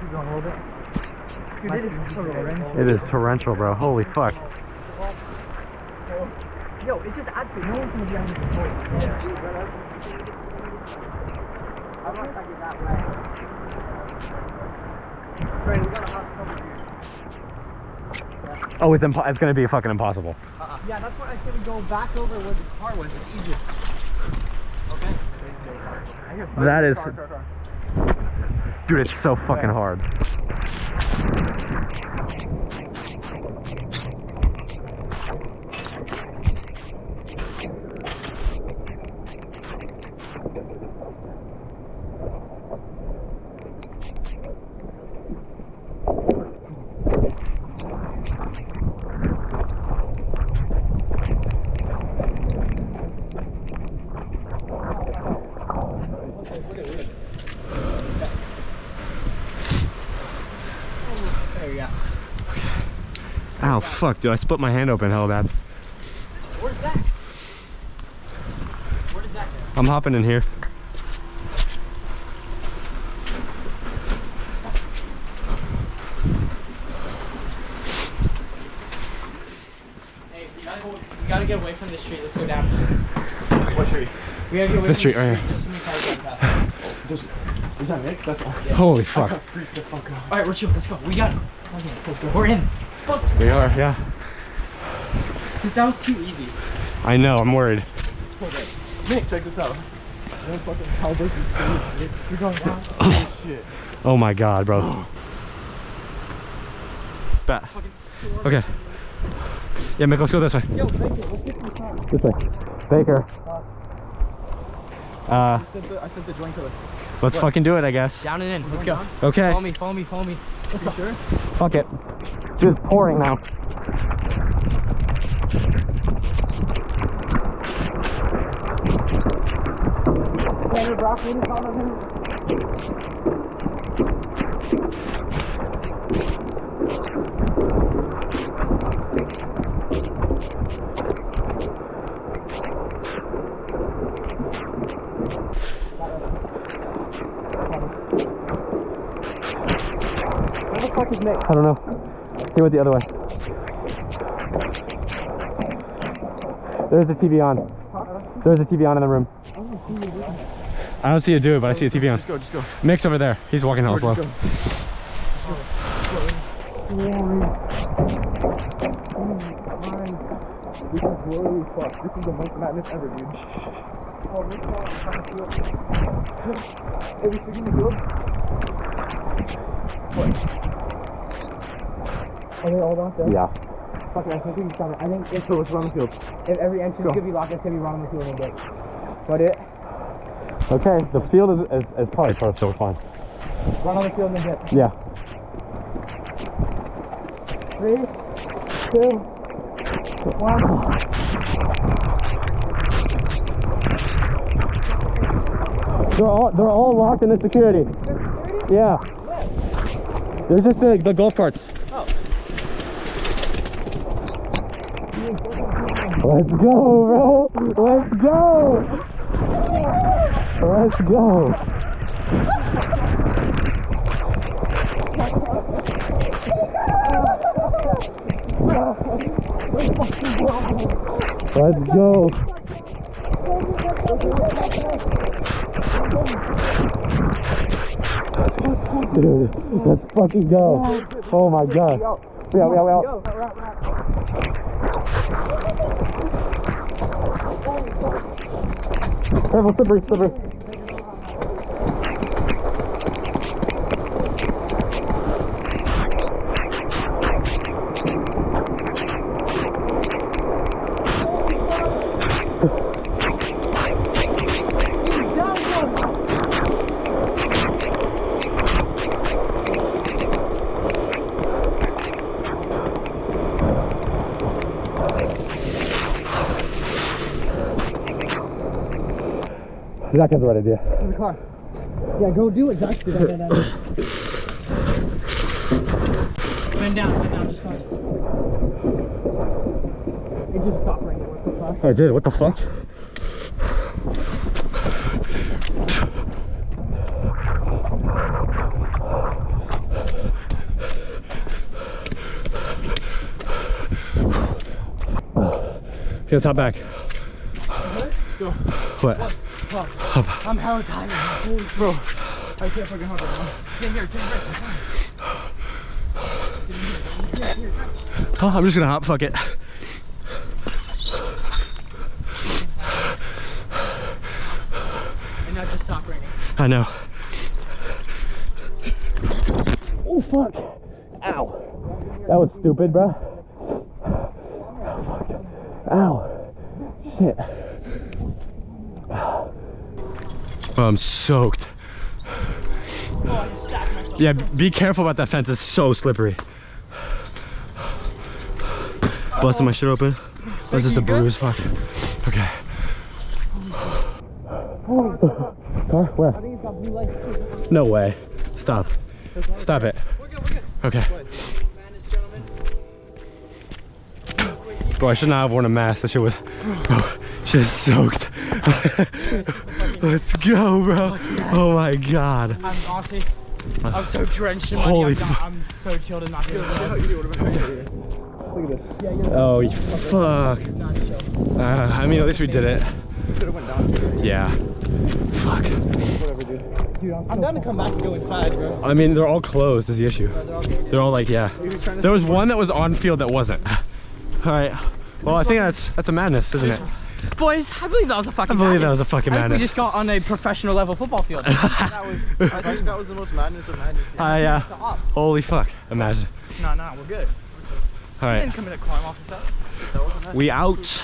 keep going a little bit. Dude, it is torrential. It is torrential, bro. Holy fuck. Yo, it just adds to no one's gonna be on this boat. Yeah. I'm not taking that way. Right, we got a hot cover here. Oh, it's gonna be fucking impossible. Yeah, that's why I said we go back over where the car was. It's easier. Okay. That is... Dude, it's so fucking hard. Ow, fuck, dude, I split my hand open hella bad. Where's that? Where does that go? I'm hopping in here. Hey, we gotta get away from this street. Let's go down. What street? We gotta get away from This street right here. Just so many cars going past. Is that Nick? That's all. Yeah. Holy fuck. I got freaked the fuck out. Alright, we're chill. Let's go. We got it. Okay, let's go. We're in. Fuck. We are, yeah. That was too easy. I know, I'm worried. Okay. Nick, check this out. Don't fucking calibrate these things, Nick. You're going down. Oh shit. Oh my god, bro. Bat. Okay. Yeah, Mick, let's go this way. Yo, Baker, let's get some time. This way. Baker. I sent the joint killer. Let's fucking do it, I guess. Down and in. Let's go. Okay. Follow me, follow me, follow me. Let's go. Sure? Fuck it. Dude, it's pouring now. Where the fuck is Nick? I don't know. He went the other way. There's a TV on. There's a TV on in the room. I don't see a dude, but I see a TV on. Just go, just go. Mick's over there. He's walking hella slow. Just go. This is really fucked. This is the most madness ever, dude. Oh, Nick's on the field. Are we sticking the field? What? Are they all locked there? Yeah. Fuck it, I think he's coming. I think if, So let's run the field. if every entrance could be locked, it's gonna be running the field in a bit. But it, Okay, the field is probably so fine. run on the field in a bit. Yeah. 3, 2, 1. They're all locked in the security. Yeah. They're just the golf carts. Oh. Let's go, bro. Let's go. Let's go. Let's go. Dude, let's fucking go. Oh my god. We out. Careful, slippery. Zach has the right idea. In the car. Yeah, go do it, Zach. Bend down, just cars. It just stopped right there. What the fuck? I did, what the fuck? Let's hop back. Go. What? I'm hella tired. Holy Bro, I can't fucking hop right now. Get here, take it. Oh, I'm just gonna hop, fuck it. And now just stop raining. I know. Oh fuck. Ow. That was stupid, bro. Oh, fuck. Ow. Shit. Oh, I'm soaked. Oh, I just sacked myself. Yeah, be careful about that fence. It's so slippery. Busting my shit open. That's just a bruise. Fuck. Okay. Car? Where? I think it's got blue lights too. No way. Stop. Stop it. We're good, we're good. Okay. Madness, gentlemen. Bro, I should not have worn a mask. That shit was. Bro, shit is soaked. Let's go, bro. Oh my god. I'm honestly, I'm so drenched in Holy money. I'm so chilled and not feeling it. Look at this. Yeah, you're Oh, fuck. not chill. I mean, at least we did it. Could have went down. Yeah. Fuck. Whatever, dude. Dude, I'm down to come back and go inside, bro. I mean, they're all closed is the issue. They're all good. They're all like, yeah. There was one that was on field that wasn't. All right. Well, I think that's a madness, isn't it? Boys, I believe that was a fucking I believe madness. that was a fucking I think we madness. just got on a professional level football field. I think that was the most madness of madness. Yeah. Stop. Holy fuck. Imagine. No, we're good. All We right. didn't come in to climb off the side. We out.